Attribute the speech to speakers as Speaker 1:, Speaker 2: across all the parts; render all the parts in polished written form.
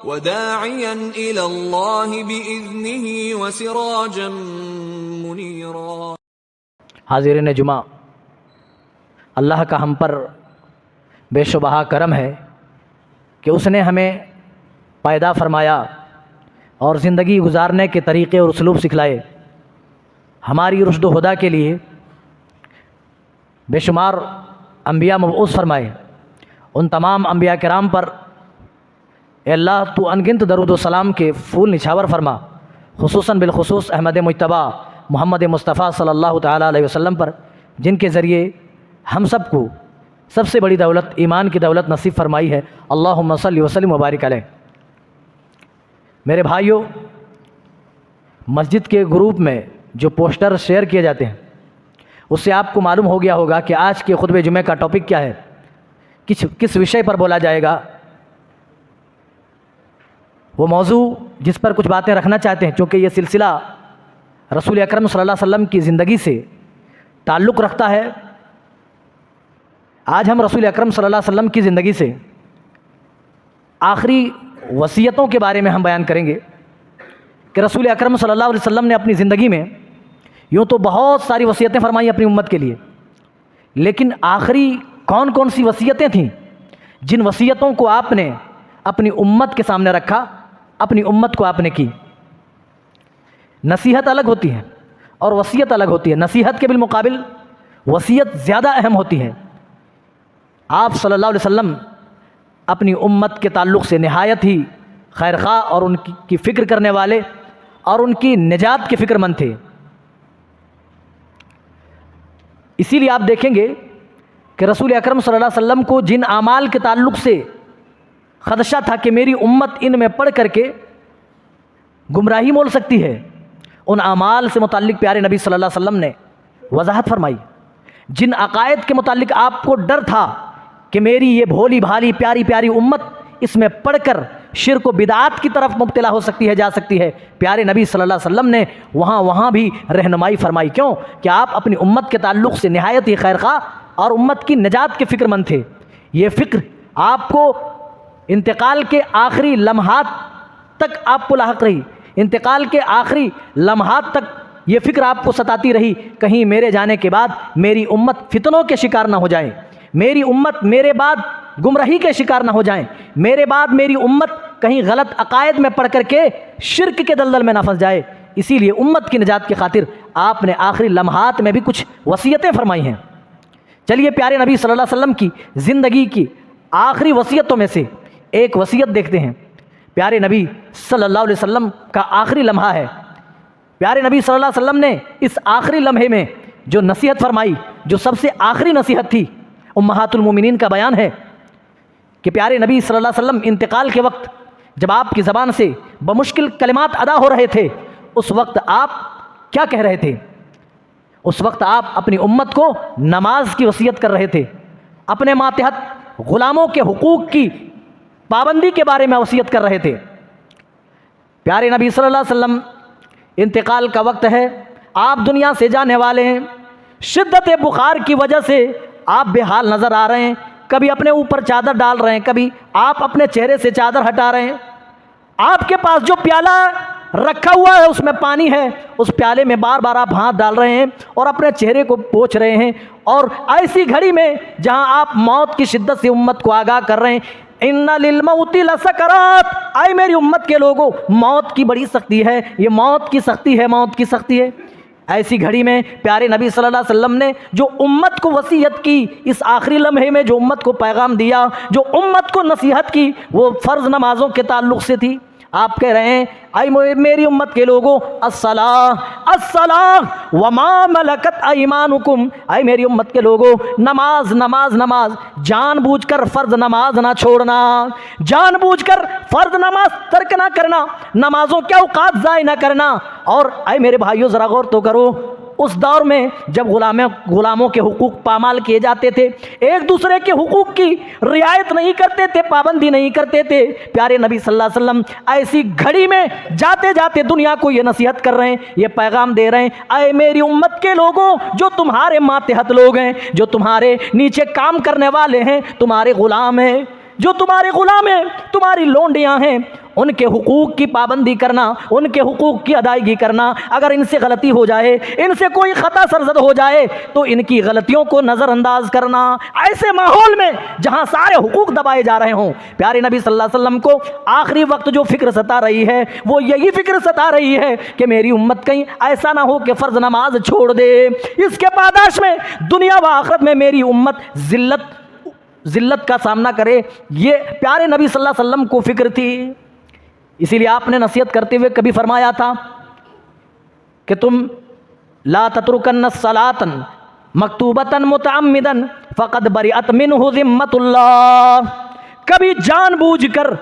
Speaker 1: وداعيا إلى الله بإذنه وسراجا منيرا۔
Speaker 2: حاضرین جمعہ، اللہ کا ہم پر بے شبہ کرم ہے کہ اس نے ہمیں پیدا فرمایا اور زندگی گزارنے کے طریقے اور اسلوب سکھلائے۔ ہماری رشد و ہدیٰ کے لیے بے شمار انبیاء مبعوث فرمائے۔ ان تمام انبیاء کرام پر اے اللہ تو انگنت درود و سلام کے پھول نچھاور فرما، خصوصاً بالخصوص احمد مجتبیٰ محمد مصطفیٰ صلی اللہ تعالیٰ علیہ وسلم پر، جن کے ذریعے ہم سب کو سب سے بڑی دولت ایمان کی دولت نصیب فرمائی ہے۔ اللہم صلی وسلم وبارک علیہ۔ میرے بھائیوں، مسجد کے گروپ میں جو پوسٹر شیئر کیے جاتے ہیں اس سے آپ کو معلوم ہو گیا ہوگا کہ آج کے خطبہ جمعہ کا ٹاپک کیا ہے، کس وشے پر بولا جائے گا۔ وہ موضوع جس پر کچھ باتیں رکھنا چاہتے ہیں، چونکہ یہ سلسلہ رسول اکرم صلی اللہ علیہ وسلم کی زندگی سے تعلق رکھتا ہے۔ آج ہم رسول اکرم صلی اللہ علیہ وسلم کی زندگی سے آخری وصیتوں کے بارے میں ہم بیان کریں گے کہ رسول اکرم صلی اللہ علیہ وسلم نے اپنی زندگی میں یوں تو بہت ساری وصیتیں فرمائی اپنی امت کے لیے، لیکن آخری کون کون سی وصیتیں تھیں جن وصیتوں کو آپ نے اپنی امت کے سامنے رکھا، اپنی امت کو آپ نے کی۔ نصیحت الگ ہوتی ہے اور وصیت الگ ہوتی ہے۔ نصیحت کے بالمقابل وصیت زیادہ اہم ہوتی ہے۔ آپ صلی اللہ علیہ وسلم اپنی امت کے تعلق سے نہایت ہی خیرخواہ اور ان کی فکر کرنے والے اور ان کی نجات کے فکر مند تھے۔ اسی لیے آپ دیکھیں گے کہ رسول اکرم صلی اللہ علیہ وسلم کو جن اعمال کے تعلق سے خدشہ تھا کہ میری امت ان میں پڑھ کر کے گمراہی مول سکتی ہے، ان اعمال سے متعلق پیارے نبی صلی اللہ علیہ وسلم نے وضاحت فرمائی۔ جن عقائد کے متعلق آپ کو ڈر تھا کہ میری یہ بھولی بھالی پیاری پیاری امت اس میں پڑھ کر شرک و بدعات کی طرف مبتلا ہو سکتی ہے، جا سکتی ہے، پیارے نبی صلی اللہ علیہ وسلم نے وہاں بھی رہنمائی فرمائی۔ کیوں کہ آپ اپنی امت کے تعلق سے نہایت ہی خیرخواہ اور امت کی نجات کے فکر مند تھے۔ یہ فکر آپ کو انتقال کے آخری لمحات تک آپ کو لاحق رہی، انتقال کے آخری لمحات تک یہ فکر آپ کو ستاتی رہی، کہیں میرے جانے کے بعد میری امت فتنوں کے شکار نہ ہو جائے، میری امت میرے بعد گمراہی کے شکار نہ ہو جائیں، میرے بعد میری امت کہیں غلط عقائد میں پڑھ کر کے شرک کے دلدل میں نہ پھنس جائے۔ اسی لیے امت کی نجات کی خاطر آپ نے آخری لمحات میں بھی کچھ وصیتیں فرمائی ہیں۔ چلیے پیارے نبی صلی اللہ علیہ وسلم کی زندگی کی آخری وصیتوں میں سے ایک وصیت دیکھتے ہیں۔ پیارے نبی صلی اللہ علیہ وسلم کا آخری لمحہ ہے۔ پیارے نبی صلی اللہ علیہ وسلم نے اس آخری لمحے میں جو نصیحت فرمائی، جو سب سے آخری نصیحت تھی، امہات المومنین کا بیان ہے کہ پیارے نبی صلی اللہ علیہ وسلم انتقال کے وقت جب آپ کی زبان سے بمشکل کلمات ادا ہو رہے تھے، اس وقت آپ کیا کہہ رہے تھے؟ اس وقت آپ اپنی امت کو نماز کی وصیت کر رہے تھے، اپنے ماتحت غلاموں کے حقوق کی پابندی کے بارے میں وصیت کر رہے تھے۔ پیارے نبی صلی اللہ علیہ وسلم انتقال کا وقت ہے، آپ دنیا سے جانے والے ہیں، شدت بخار کی وجہ سے آپ بے حال نظر آ رہے ہیں، کبھی اپنے اوپر چادر ڈال رہے ہیں، کبھی آپ اپنے چہرے سے چادر ہٹا رہے ہیں، آپ کے پاس جو پیالہ رکھا ہوا ہے اس میں پانی ہے، اس پیالے میں بار بار آپ ہاتھ ڈال رہے ہیں اور اپنے چہرے کو پوچھ رہے ہیں، اور ایسی گھڑی میں جہاں آپ موت کی شدت سے امت کو آگاہ کر رہے ہیں، ان للموت لسکرات، اے میری امت کے لوگوں، موت کی بڑی سختی ہے، یہ موت کی سختی ہے، موت کی سختی ہے۔ ایسی گھڑی میں پیارے نبی صلی اللہ علیہ وسلم نے جو امت کو وصیت کی، اس آخری لمحے میں جو امت کو پیغام دیا، جو امت کو نصیحت کی، وہ فرض نمازوں کے تعلق سے تھی۔ آپ کہہ رہے ہیں اے میری امت کے لوگوں، الصلاۃ وما ملکت ایمانکم، اے میری امت کے لوگوں، نماز نماز نماز، جان بوجھ کر فرض نماز نہ چھوڑنا، جان بوجھ کر فرض نماز ترک نہ کرنا، نمازوں کے اوقات ضائع نہ کرنا۔ اور اے میرے بھائیوں ذرا غور تو کرو، اس دور میں جب غلاموں کے حقوق پامال کیے جاتے تھے، ایک دوسرے کے حقوق کی رعایت نہیں کرتے تھے، پابندی نہیں کرتے تھے، پیارے نبی صلی اللہ علیہ وسلم ایسی گھڑی میں جاتے جاتے دنیا کو یہ نصیحت کر رہے ہیں، یہ پیغام دے رہے ہیں، اے میری امت کے لوگوں، جو تمہارے ماتحت لوگ ہیں، جو تمہارے نیچے کام کرنے والے ہیں، تمہارے غلام ہیں، جو تمہارے غلام ہیں، تمہاری لونڈیاں ہیں، ان کے حقوق کی پابندی کرنا، ان کے حقوق کی ادائیگی کرنا۔ اگر ان سے غلطی ہو جائے، ان سے کوئی خطا سرزد ہو جائے تو ان کی غلطیوں کو نظر انداز کرنا۔ ایسے ماحول میں جہاں سارے حقوق دبائے جا رہے ہوں، پیارے نبی صلی اللہ علیہ وسلم کو آخری وقت جو فکر ستا رہی ہے وہ یہی فکر ستا رہی ہے کہ میری امت کہیں ایسا نہ ہو کہ فرض نماز چھوڑ دے، اس کے پاداش میں دنیا و آخرت میں میری امت ذلت کا سامنا کرے۔ یہ پیارے نبی صلی اللہ علیہ وسلم کو فکر تھی۔ اسی لیے آپ نے نصیحت کرتے ہوئے کبھی فرمایا تھا کہ تم لا تترکن الصلاۃ مکتوبۃ متعمدا فقد برئت منہ ذمۃ اللہ، کبھی جان بوجھ کر،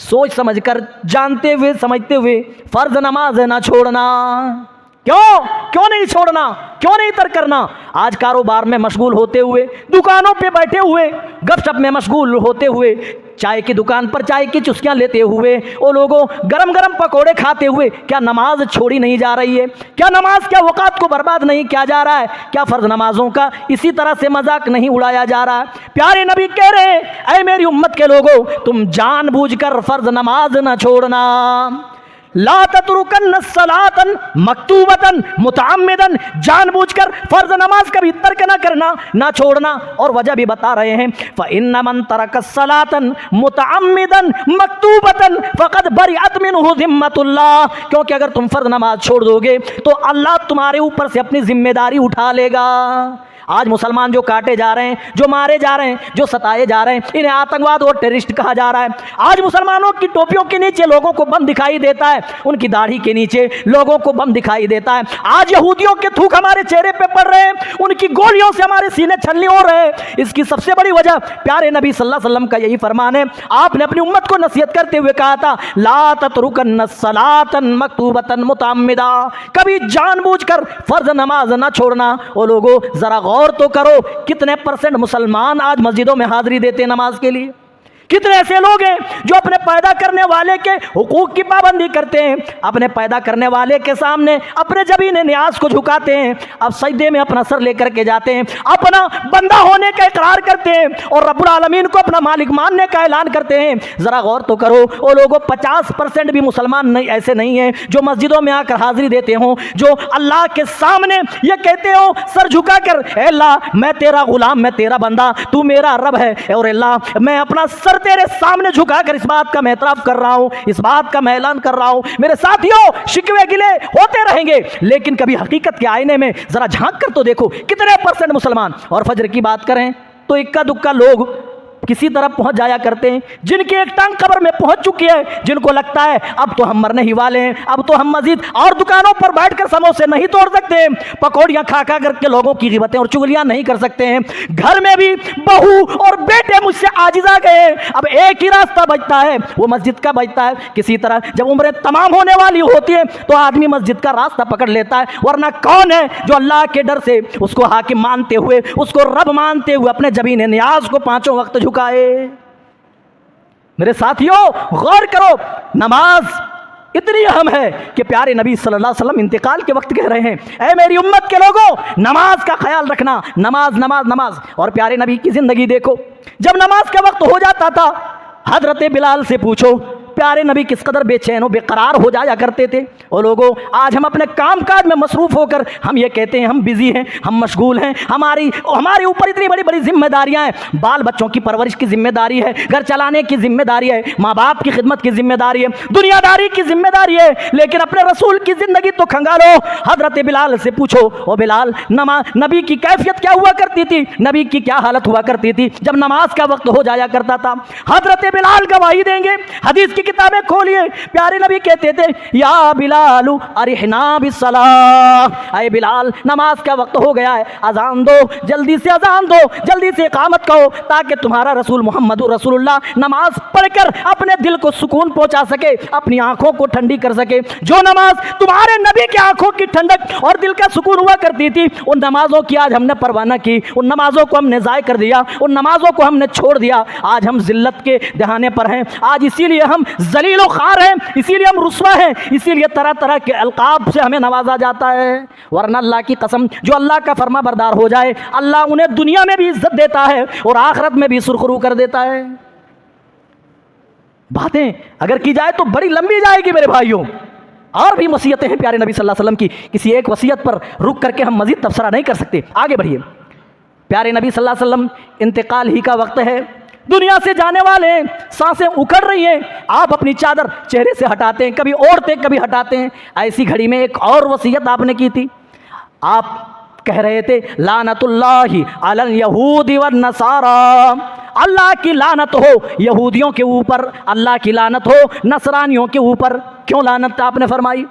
Speaker 2: سوچ سمجھ کر، جانتے ہوئے سمجھتے ہوئے فرض نماز نہ چھوڑنا۔ کیوں نہیں چھوڑنا، کیوں نہیں ترک کرنا؟ آج کاروبار میں مشغول ہوتے ہوئے، دکانوں پہ بیٹھے ہوئے، گپ شپ میں مشغول ہوتے ہوئے، چائے کی دکان پر چائے کی چسکیاں لیتے ہوئے، وہ لوگوں گرم گرم پکوڑے کھاتے ہوئے، کیا نماز چھوڑی نہیں جا رہی ہے؟ کیا نماز کے اوقات کو برباد نہیں کیا جا رہا ہے؟ کیا فرض نمازوں کا اسی طرح سے مذاق نہیں اڑایا جا رہا ہے؟ پیارے نبی کہہ رہے ہیں اے میری امت کے لوگوں، تم جان بوجھ کر فرض نماز نہ چھوڑنا۔ لا تترکن الصلاۃ مکتوبۃ متعمدا، جان بوجھ کر فرض نماز کبھی ترک نہ کرنا، نہ چھوڑنا۔ اور وجہ بھی بتا رہے ہیں فإن من ترک الصلاۃ متعمدا مکتوبۃ فقد برئت منہ ذمۃ اللہ، کیونکہ اگر تم فرض نماز چھوڑ دو گے تو اللہ تمہارے اوپر سے اپنی ذمہ داری اٹھا لے گا۔ آج مسلمان جو کاٹے جا رہے ہیں، جو مارے جا رہے ہیں، جو ستائے جا رہے ہیں، انہیں آتنکواد اور ٹیررسٹ کہا جا رہا ہے۔ آج مسلمانوں کی ٹوپیوں کے نیچے لوگوں کو بم دکھائی دیتا ہے، ان کی داڑھی کے نیچے لوگوں کو بم دکھائی دیتا ہے۔ آج یہودیوں کے تھوک ہمارے چہرے پہ پڑ رہے ہیں، ان کی گولیوں سے ہمارے سینے چھلنی ہو رہے ہیں۔ اس کی سب سے بڑی وجہ پیارے نبی صلی اللہ علیہ وسلم کا یہی فرمان ہے۔ آپ نے اپنی امت کو نصیحت کرتے ہوئے کہا تھا لا تترکن الصلاۃ مکتوبۃ متعمدا، کبھی جان بوجھ کر فرض نماز نہ چھوڑنا۔ وہ لوگوں ذرا غور تو کرو، کتنے پرسنٹ مسلمان آج مسجدوں میں حاضری دیتے ہیں نماز کے لیے؟ کتنے ایسے لوگ ہیں جو اپنے پیدا کرنے والے کے حقوق کی پابندی کرتے ہیں، اپنے پیدا کرنے والے کے سامنے اپنے جبین نیاز کو جھکاتے ہیں، اب سجدے میں اپنا سر لے کر کے جاتے ہیں، اپنا بندہ ہونے کا اقرار کرتے ہیں اور رب العالمین کو اپنا مالک ماننے کا اعلان کرتے ہیں۔ ذرا غور تو کرو، وہ لوگوں 50% بھی مسلمان نہیں ایسے نہیں ہیں جو مسجدوں میں آ کر حاضری دیتے ہوں، جو اللہ کے سامنے یہ کہتے ہوں سر جھکا کر اے اللہ میں تیرا غلام، میں تیرا بندہ، تو میرا رب ہے، اور اللہ میں اپنا سر تیرے سامنے جھکا کر اس بات کا میں اعتراف کر رہا ہوں، اس بات کا میں اعلان کر رہا ہوں۔ میرے ساتھیوں، شکوے گلے ہوتے رہیں گے، لیکن کبھی حقیقت کے آئینے میں ذرا جھانک کر تو دیکھو کتنے پرسنٹ مسلمان۔ اور فجر کی بات کریں تو اکا دکا لوگ کسی طرح پہنچ جایا کرتے ہیں، جن کی ایک ٹانگ قبر میں پہنچ چکی ہے، جن کو لگتا ہے اب تو ہم مرنے ہی والے ہیں، اب تو ہم مزید اور دکانوں پر بیٹھ کر سموسے نہیں توڑ سکتے ہیں، پکوڑیاں کھا کھا کر کے لوگوں کی غیبتیں اور چغلیاں نہیں کر سکتے ہیں، گھر میں بھی بہو اور بیٹے مجھ سے عاجز آ گئے ہیں، اب ایک ہی راستہ بچتا ہے، وہ مسجد کا بچتا ہے۔ کسی طرح جب عمریں تمام ہونے والی ہوتی ہے تو آدمی مسجد کا راستہ پکڑ لیتا ہے، ورنہ کون ہے جو اللہ کے ڈر سے اس کو حاکم مانتے ہوئے، اس کو رب مانتے ہوئے اپنے جبین نیاز کو پانچوں وقت جھکائے؟ میرے ساتھیوں، غور کرو، نماز اتنی اہم ہے کہ پیارے نبی صلی اللہ علیہ وسلم انتقال کے وقت کہہ رہے ہیں اے میری امت کے لوگوں، نماز کا خیال رکھنا، نماز نماز نماز۔ اور پیارے نبی کی زندگی دیکھو، جب نماز کا وقت ہو جاتا تھا حضرت بلال سے پوچھو پیارے نبی کس قدر بے چین و بے قرار ہو جایا کرتے تھے۔ اور لوگوں آج ہم اپنے کام کاج میں مصروف ہو کر ہم یہ کہتے ہیں ہم بزی ہیں، ہم مشغول ہیں، ہمارے اوپر اتنی بڑی بڑی ذمہ داریاں ہیں، بال بچوں کی پرورش کی ذمہ داری ہے، گھر چلانے کی ذمہ داری ہے، ماں باپ کی خدمت کی ذمہ داری ہے، دنیا داری کی ذمہ داری ہے، لیکن اپنے رسول کی زندگی تو کھنگالو۔ حضرت بلال سے پوچھو او بلال، نبی کی کیفیت کیا ہوا کرتی تھی، نبی کی کیا حالت ہوا کرتی تھی جب نماز کا وقت ہو جایا کرتا تھا؟ حضرت بلال گواہی دیں گے، حدیث کی کتابیں کھولیے، پیارے نبی کہتے تھے یا بلال ارحنا بالصلاۃ، اے بلال نماز کا وقت ہو گیا ہے، اذان دو، جلدی سے اذان دو، جلدی سے اقامت کرو، تاکہ تمہارا رسول محمد رسول اللہ نماز پڑھ کر اپنے دل کو سکون پہنچا سکے، اپنی آنکھوں کو ٹھنڈی کر سکے۔ جو نماز تمہارے نبی کی آنکھوں کی ٹھنڈک اور دل کا سکون ہوا کرتی تھی، ان نمازوں کی آج ہم نے پرواہ نہ کی، ان نمازوں کو ہم نے ضائع کر دیا، ان نمازوں کو ہم نے چھوڑ دیا۔ آج ہم ذلت کے دہانے پر ہیں، آج اسی لیے ہم ذلیل و خوار ہیں، اسی لیے ہم رسوا ہیں، اسی لیے طرح طرح کے القاب سے ہمیں نوازا جاتا ہے۔ ورنہ اللہ کی قسم جو اللہ کا فرما بردار ہو جائے، اللہ انہیں دنیا میں بھی عزت دیتا ہے اور آخرت میں بھی سرخرو کر دیتا ہے۔ باتیں اگر کی جائے تو بڑی لمبی جائے گی میرے بھائیوں. اور بھی وصیتیں ہیں پیارے نبی صلی اللہ علیہ وسلم کی, کسی ایک وصیت پر رک کر کے ہم مزید تبصرہ نہیں کر سکتے. آگے بڑھیے. پیارے نبی صلی اللہ علیہ وسلم انتقال ہی کا وقت ہے, دنیا سے جانے والے ہیں, سانسیں اکھڑ رہی ہیں, آپ اپنی چادر چہرے سے ہٹاتے ہیں, کبھی اوڑھتے کبھی ہٹاتے ہیں. ایسی گھڑی میں ایک اور وصیت آپ نے کی تھی. آپ کہہ رہے تھے لعنت اللہ علی الیہود والنصارى, اللہ کی لعنت ہو یہودیوں کے اوپر, اللہ کی لعنت ہو نصرانیوں کے اوپر. کیوں لعنت آپ نے فرمائی؟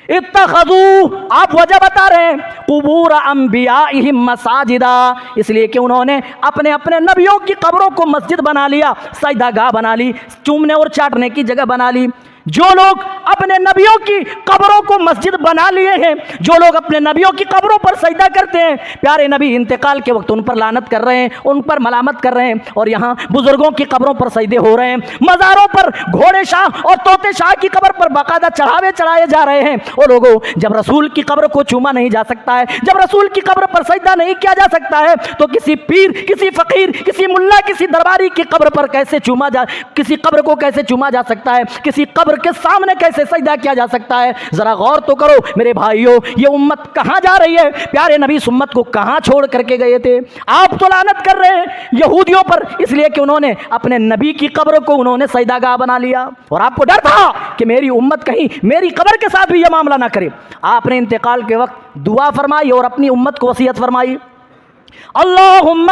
Speaker 2: اتخذوا, آپ وجہ بتا رہے ہیں, قبور انبیائہم مساجدا, اس لیے کہ انہوں نے اپنے اپنے نبیوں کی قبروں کو مسجد بنا لیا, سجدہ گاہ بنا لی, چومنے اور چاٹنے کی جگہ بنا لی. جو لوگ اپنے نبیوں کی قبروں کو مسجد بنا لیے ہیں, جو لوگ اپنے نبیوں کی قبروں پر سجدہ کرتے ہیں, پیارے نبی انتقال کے وقت ان پر لعنت کر رہے ہیں, ان پر ملامت کر رہے ہیں. اور یہاں بزرگوں کی قبروں پر سجدے ہو رہے ہیں, مزاروں پر گھوڑے شاہ اور طوطے شاہ کی قبر پر باقاعدہ چڑھاوے چڑھائے جا رہے ہیں. اور لوگوں, جب رسول کی قبر کو چوما نہیں جا سکتا ہے, جب رسول کی قبر پر سجدہ نہیں کیا جا سکتا ہے, تو کسی پیر, کسی فقیر, کسی ملا, کسی درباری کی قبر پر کیسے چوما جا, کسی قبر کو کیسے چوما جا سکتا ہے, کسی قبر کے سامنے کیسے سجدہ کیا جا سکتا ہے؟ ذرا غور تو کرو میرے بھائیوں, یہ امت کہاں جا رہی ہے؟ پیارے نبی اس امت کو کہاں چھوڑ کر کے گئے تھے؟ آپ تو لعنت کر رہے ہیں یہودیوں پر, اس لیے کہ انہوں نے اپنے نبی کی قبر کو انہوں نے سجدہ گاہ بنا لیا, اور آپ کو ڈر تھا کہ میری امت کہیں میری قبر کے ساتھ بھی یہ معاملہ نہ کرے. آپ نے انتقال کے وقت دعا فرمائی اور اپنی امت کو وصیت فرمائی, اللہم,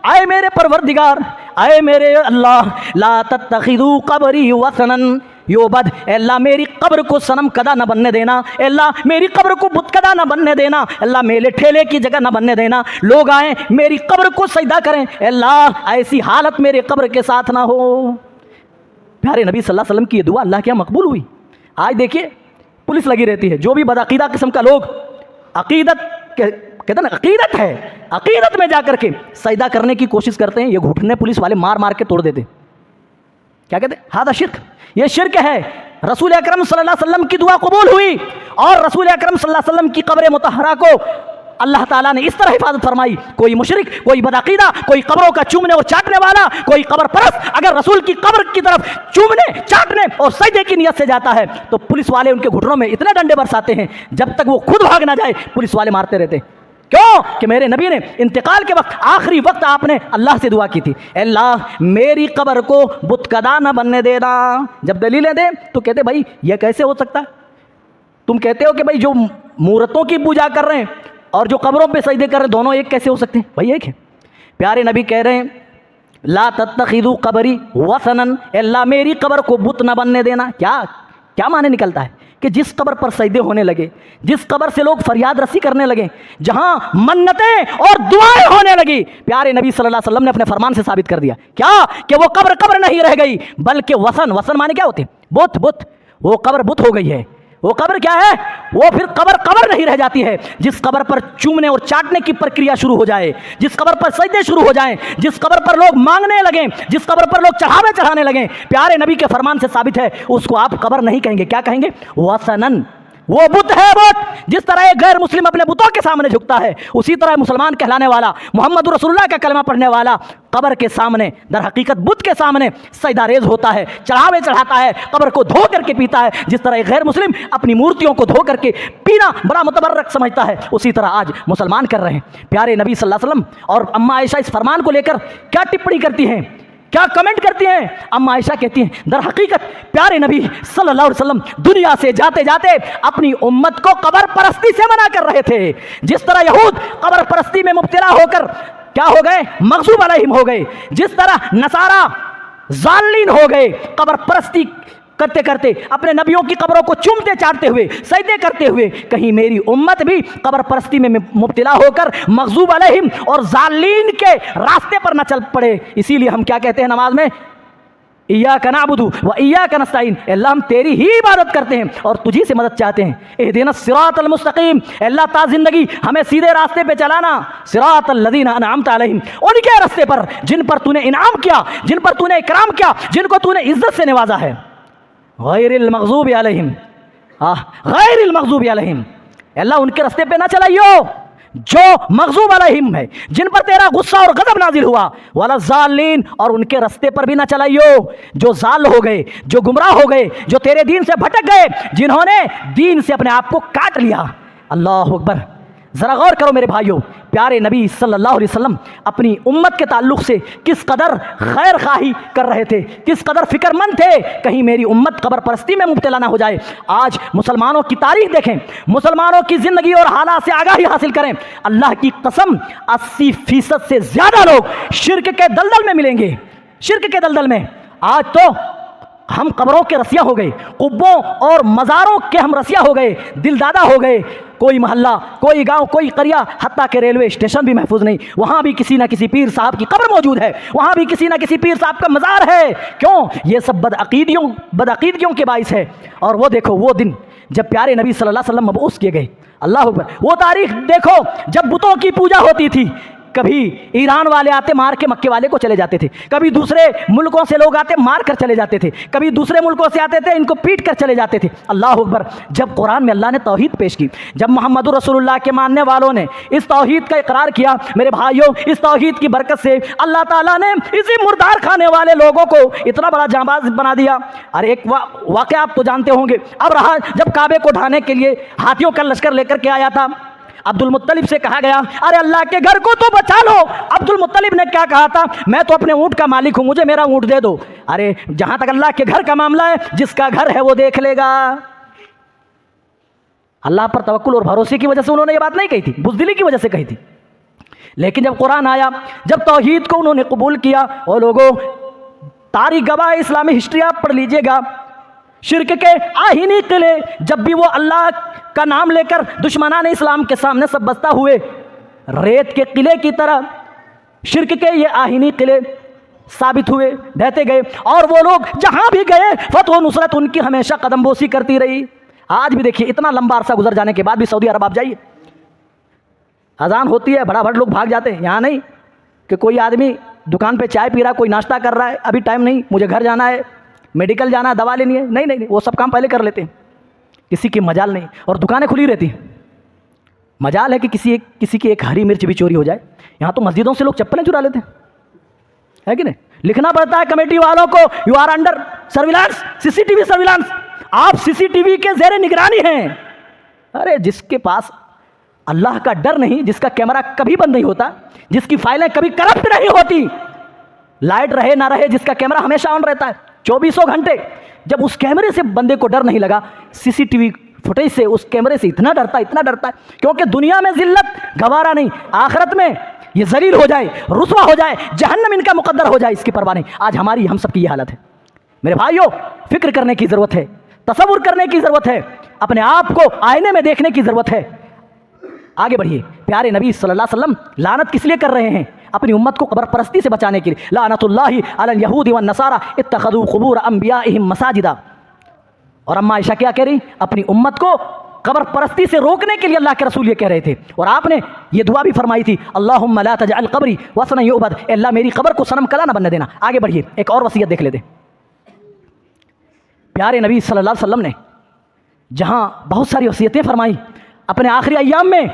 Speaker 2: اے میرے پروردگار, اے میرے اللہ, لا تتخذوا قبری وثنا یعبد, اے اللہ میری قبر کو صنم کدا نہ بننے دینا, اے اللہ میری قبر کو بت کدا نہ بننے دینا, اللہ میلے ٹھیلے کی جگہ نہ بننے دینا, لوگ آئیں میری قبر کو سجدہ کریں, اے اللہ ایسی حالت میرے قبر کے ساتھ نہ ہو. پیارے نبی صلی اللہ علیہ وسلم کی یہ دعا اللہ کے یہاں مقبول ہوئی. آج دیکھیے پولیس لگی رہتی ہے, جو بھی بدعقیدہ قسم کا لوگ عقیدت کہتے ہیں نا, عقیدت ہے, عقیدت میں جا کر کے سجدہ کرنے کی کوشش کرتے ہیں, یہ گھٹنے پولیس والے مار مار کے توڑ دیتے. کیا کہتے ہیں؟ ہذا شرک, یہ شرک ہے. رسول اکرم صلی اللہ علیہ وسلم کی دعا قبول ہوئی, اور رسول اکرم صلی اللہ علیہ وسلم کی قبر مطہرہ کو اللہ تعالیٰ نے اس طرح حفاظت فرمائی. کوئی مشرک, کوئی بدعقیدہ, کوئی قبروں کا چومنے اور چاٹنے والا, کوئی قبر پرست اگر رسول کی قبر کی طرف چومنے, چاٹنے اور سجدے کی نیت سے جاتا ہے, تو پولیس والے ان کے گھٹنوں میں اتنے ڈنڈے برساتے ہیں, جب تک وہ خود بھاگ نہ جائے پولیس والے مارتے رہتے. کیوں کہ میرے نبی نے انتقال کے وقت, آخری وقت آپ نے اللہ سے دعا کی تھی, اے اللہ میری قبر کو بت کدا نہ بننے دینا. جب دلیلیں دیں تو کہتے بھائی یہ کیسے ہو سکتا ہے؟ تم کہتے ہو کہ بھائی جو مورتوں کی پوجا کر رہے ہیں اور جو قبروں پہ سجدے کر رہے ہیں دونوں ایک کیسے ہو سکتے ہیں؟ بھائی ایک ہے. پیارے نبی کہہ رہے ہیں لا تتخذوا قبری وثنا, اے اللہ میری قبر کو بت نہ بننے دینا. کیا معنی نکلتا ہے؟ کہ جس قبر پر سجدے ہونے لگے, جس قبر سے لوگ فریاد رسی کرنے لگے, جہاں منتیں اور دعائیں ہونے لگی, پیارے نبی صلی اللہ علیہ وسلم نے اپنے فرمان سے ثابت کر دیا کیا کہ وہ قبر نہیں رہ گئی, بلکہ وثن معنی کیا ہوتے ہیں؟ بت. وہ قبر بت ہو گئی ہے. وہ قبر کیا ہے؟ وہ پھر قبر نہیں رہ جاتی ہے. جس قبر پر چومنے اور چاٹنے کی پرکریا شروع ہو جائے, جس قبر پر سجدے شروع ہو جائیں, جس قبر پر لوگ مانگنے لگیں, جس قبر پر لوگ چڑھانے لگیں, پیارے نبی کے فرمان سے ثابت ہے اس کو آپ قبر نہیں کہیں گے. کیا کہیں گے؟ وثنن. وہ بت ہے بت. جس طرح ایک غیر مسلم اپنے بتوں کے سامنے جھکتا ہے, اسی طرح مسلمان کہلانے والا, محمد رسول اللہ کا کلمہ پڑھنے والا قبر کے سامنے, در حقیقت بت کے سامنے سجدہ ریز ہوتا ہے, چڑھاوے چڑھاتا ہے, قبر کو دھو کر کے پیتا ہے. جس طرح ایک غیر مسلم اپنی مورتیوں کو دھو کر کے پینا بڑا متبرک سمجھتا ہے, اسی طرح آج مسلمان کر رہے ہیں. پیارے نبی صلی اللہ علیہ وسلم اور اماں عائشہ اس فرمان کو لے کر کیا ٹپڑی کرتی ہیں, کیا کمنٹ کرتی ہیں؟ اماں عائشہ کہتی ہیں در حقیقت پیارے نبی صلی اللہ علیہ وسلم دنیا سے جاتے جاتے اپنی امت کو قبر پرستی سے منع کر رہے تھے. جس طرح یہود قبر پرستی میں مبتلا ہو کر کیا ہو گئے؟ مغضوب علیہم ہو گئے, جس طرح نصارہ ضالین ہو گئے, قبر پرستی کرتے کرتے اپنے نبیوں کی قبروں کو چومتے چاٹتے ہوئے, سجدے کرتے ہوئے, کہیں میری امت بھی قبر پرستی میں مبتلا ہو کر مغضوب علیہم اور ضالین کے راستے پر نہ چل پڑے. اسی لیے ہم کیا کہتے ہیں نماز میں؟ ایاک نعبد و ایاک نستعین, اللہ ہم تیری ہی عبادت کرتے ہیں اور تجھی سے مدد چاہتے ہیں. اہدنا الصراط المستقیم, اللہ تا زندگی ہمیں سیدھے راستے پہ چلانا. صراط الذین انعمت علیہم, ان کے راستے پر جن پر تو نے انعام کیا, جن پر تو نے اکرام کیا, جن کو تو نے عزت سے نوازا ہے. غیر المغضوب علیہم, غیر المغضوب علیہم, اللہ ان کے راستے پہ نہ چلائیو. جو مغضوب علیہم ہے, جن پر تیرا غصہ اور غضب نازل ہوا, ولا ضالین, اور ان کے رستے پر بھی نہ چلائیو, جو ضال ہو گئے, جو گمراہ ہو گئے, جو تیرے دین سے بھٹک گئے, جنہوں نے دین سے اپنے آپ کو کاٹ لیا. اللہ اکبر. ذرا غور کرو میرے بھائیوں, پیارے نبی صلی اللہ علیہ وسلم اپنی امت کے تعلق سے کس قدر خیر خواہی کر رہے تھے, کس قدر فکر مند تھے, کہیں میری امت قبر پرستی میں مبتلا نہ ہو جائے. آج مسلمانوں کی تاریخ دیکھیں, مسلمانوں کی زندگی اور حالات سے آگاہی حاصل کریں. اللہ کی قسم 80% سے زیادہ لوگ شرک کے دلدل میں ملیں گے, شرک کے دلدل میں. آج تو ہم قبروں کے رسیاں ہو گئے, قبوں اور مزاروں کے ہم رسیاں ہو گئے, دل دادا ہو گئے. کوئی محلہ, کوئی گاؤں, کوئی قریہ, حتیٰ کہ ریلوے اسٹیشن بھی محفوظ نہیں, وہاں بھی کسی نہ کسی پیر صاحب کی قبر موجود ہے, وہاں بھی کسی نہ کسی پیر صاحب کا مزار ہے. کیوں؟ یہ سب بدعقیدگیوں کے باعث ہے. اور وہ دیکھو وہ دن جب پیارے نبی صلی اللہ علیہ وسلم مبعوث کیے گئے, اللہ اکبر, وہ تاریخ دیکھو جب بتوں کی پوجا ہوتی تھی. کبھی ایران والے آتے مار کے مکے والے کو چلے جاتے تھے, کبھی دوسرے ملکوں سے لوگ آتے مار کر چلے جاتے تھے, کبھی دوسرے ملکوں سے آتے تھے ان کو پیٹ کر چلے جاتے تھے. اللہ اکبر. جب قرآن میں اللہ نے توحید پیش کی, جب محمد رسول اللہ کے ماننے والوں نے اس توحید کا اقرار کیا, میرے بھائیوں, اس توحید کی برکت سے اللہ تعالیٰ نے اسی مردار کھانے والے لوگوں کو اتنا بڑا جانباز بنا دیا. اور ایک واقعہ آپ تو جانتے ہوں گے, اب رہا جب کعبے کو ڈھانے کے لیے ہاتھیوں کا لشکر لے کر کے آیا تھا, عبد المطلب سے کہا گیا ارے اللہ کے گھر کو تو بچا لو. عبد المطلب نے کیا کہا تھا, میں تو اپنے اونٹ کا مالک ہوں, مجھے میرا اونٹ دے دو. ارے جہاں تک اللہ کے گھر کا معاملہ ہے, جس کا گھر ہے وہ دیکھ لے گا. اللہ پر توکل اور بھروسے کی وجہ سے انہوں نے یہ بات نہیں کہی تھی, بزدلی کی وجہ سے کہی تھی. لیکن جب قرآن آیا, جب توحید کو انہوں نے قبول کیا, اور لوگوں تاریخ گواہ اسلامی ہسٹری آپ پڑھ لیجئے گا, شرک کے آہینی قلعے جب بھی وہ اللہ کا نام لے کر دشمنان اسلام کے سامنے سب بستہ ہوئے, ریت کے قلعے کی طرح شرک کے یہ آہینی قلعے ثابت ہوئے, ڈھہتے گئے, اور وہ لوگ جہاں بھی گئے فتح و نصرت ان کی ہمیشہ قدم بوسی کرتی رہی. آج بھی دیکھیے, اتنا لمبا عرصہ گزر جانے کے بعد بھی سعودی عرب آپ جائیے, اذان ہوتی ہے بڑا بڑا لوگ بھاگ جاتے ہیں. یہاں نہیں کہ کوئی آدمی دکان پہ چائے پی رہا ہے, کوئی ناشتہ کر رہا ہے, ابھی ٹائم نہیں, مجھے گھر جانا ہے, میڈیکل جانا ہے, دوا لینی ہے, نہیں نہیں نہیں, وہ سب کام پہلے کر لیتے ہیں, کسی کی مجال نہیں. اور دکانیں کھلی رہتی ہیں, مجال ہے کہ کسی کی ایک ہری مرچ بھی چوری ہو جائے. یہاں تو مسجدوں سے لوگ چپلیں چرا لیتے ہیں, ہے کہ نہیں؟ لکھنا پڑتا ہے کمیٹی والوں کو, you are under surveillance, CCTV surveillance, آپ CCTV کے زیر نگرانی ہیں. ارے جس کے پاس اللہ کا ڈر نہیں, جس کا کیمرہ کبھی بند نہیں ہوتا, جس کی فائلیں کبھی کرپٹ نہیں ہوتی, لائٹ رہے نہ رہے جس کا کیمرہ ہمیشہ آن رہتا ہے 2400 گھنٹے, جب اس کیمرے سے بندے کو ڈر نہیں لگا, CCTV فوٹیج سے, اس کیمرے سے اتنا ڈرتا ہے, کیونکہ دنیا میں ذلت گوارا نہیں, آخرت میں یہ ذلیل ہو جائے, رسوا ہو جائے, جہنم ان کا مقدر ہو جائے, اس کی پرواہ نہیں. آج ہماری ہم سب کی یہ حالت ہے. میرے بھائیوں, فکر کرنے کی ضرورت ہے, تصور کرنے کی ضرورت ہے, اپنے آپ کو آئینے میں دیکھنے کی ضرورت ہے. آگے بڑھیے. پیارے نبی صلی اللہ علیہ وسلم لعنت کس لیے کر رہے ہیں؟ اپنی امت کو قبر پرستی سے بچانے کے لیے. لعنت اللہ علی الیہود والنصارى اتخذوا قبور انبیائہم مساجدا. اور اما عائشہ کیا کہہ رہی؟ اپنی امت کو قبر پرستی سے روکنے کے لیے اللہ کے رسول یہ کہہ رہے تھے. اور آپ نے یہ دعا بھی فرمائی تھی, اللہم لا تجعل قبری وثنا یعبد, اے اللہ میری قبر کو صنم کلا نہ بننے دینا. آگے بڑھیے, ایک اور وصیت دیکھ لیتے. پیارے نبی صلی اللہ علیہ وسلم نے جہاں بہت ساری وصیتیں فرمائی اپنے آخری ایام میں,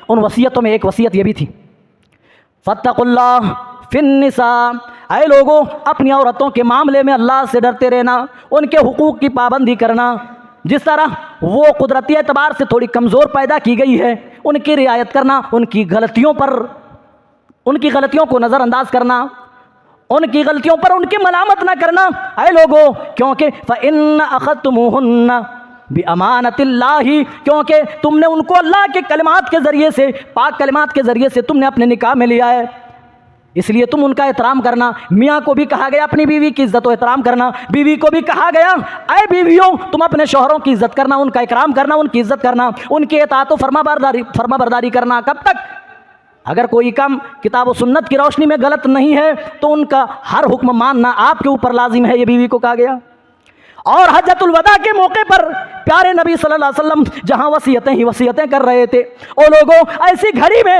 Speaker 2: ان وصیتوں میں ایک وصیت یہ بھی تھی, فاتقوا اللہ فی النساء, اے لوگوں اپنی عورتوں کے معاملے میں اللہ سے ڈرتے رہنا, ان کے حقوق کی پابندی کرنا. جس طرح وہ قدرتی اعتبار سے تھوڑی کمزور پیدا کی گئی ہے, ان کی رعایت کرنا, ان کی غلطیوں کو نظر انداز کرنا, ان کی غلطیوں پر ان کی ملامت نہ کرنا. اے لوگوں, کیونکہ فَإِنَّ أَخَذْتُمُوهُنَّ بِأَمَانَةِ اللَّهِ, کیونکہ تم نے ان کو اللہ کے کلمات کے ذریعے سے, پاک کلمات کے ذریعے سے تم نے اپنے نکاح میں لیا ہے, اس لیے تم ان کا احترام کرنا. میاں کو بھی کہا گیا اپنی بیوی کی عزت و احترام کرنا, بیوی کو بھی کہا گیا اے بیویوں تم اپنے شوہروں کی عزت کرنا, ان کا اکرام کرنا, ان کی عزت کرنا, ان کی اطاعت و فرما برداری کرنا. کب تک؟ اگر کوئی کام کتاب و سنت کی روشنی میں غلط نہیں ہے تو ان کا ہر حکم ماننا آپ کے اوپر لازم ہے, یہ بیوی کو کہا گیا. اور حجۃ الوداع کے موقع پر پیارے نبی صلی اللہ علیہ وسلم جہاں وصیتیں ہی وصیتیں کر رہے تھے, او لوگوں ایسی گھڑی میں